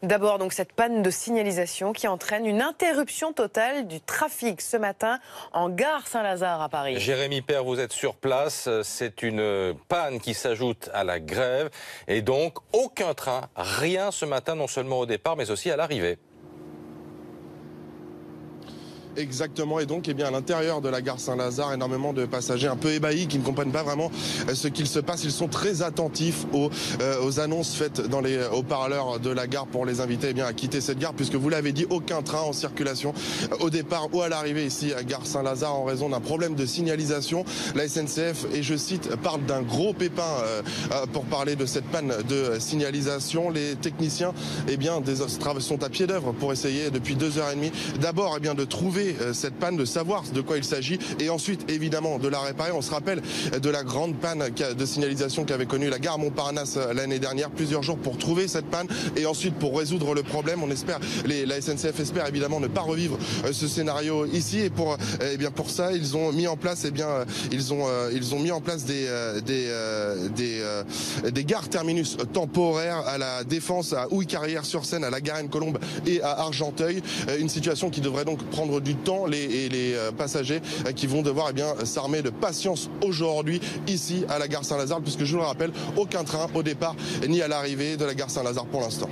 D'abord, donc, cette panne de signalisation qui entraîne une interruption totale du trafic ce matin en gare Saint-Lazare à Paris. Jérémy Père, vous êtes sur place. C'est une panne qui s'ajoute à la grève. Et donc, aucun train, rien ce matin, non seulement au départ, mais aussi à l'arrivée. Exactement, et donc à l'intérieur de la gare Saint-Lazare, énormément de passagers un peu ébahis qui ne comprennent pas vraiment ce qu'il se passe. Ils sont très attentifs aux annonces faites dans les haut-parleurs de la gare pour les inviter à quitter cette gare, puisque vous l'avez dit, aucun train en circulation au départ ou à l'arrivée ici à gare Saint-Lazare en raison d'un problème de signalisation. La SNCF, et je cite, parle d'un gros pépin pour parler de cette panne de signalisation. Les techniciens sont à pied d'œuvre pour essayer depuis 2h30 d'abord de trouver cette panne, de savoir de quoi il s'agit et ensuite évidemment de la réparer. On se rappelle de la grande panne de signalisation qu'avait connue la gare Montparnasse l'année dernière, plusieurs jours pour trouver cette panne et ensuite pour résoudre le problème. On espère, la SNCF espère évidemment ne pas revivre ce scénario ici, et pour ça ils ont mis en place des gares terminus temporaires à la Défense, à Houille-Carrière-sur-Seine, à la Garenne-Colombe et à Argenteuil. Une situation qui devrait donc prendre du temps, les passagers qui vont devoir s'armer de patience aujourd'hui ici à la gare Saint-Lazare, puisque je vous le rappelle, aucun train au départ ni à l'arrivée de la gare Saint-Lazare pour l'instant.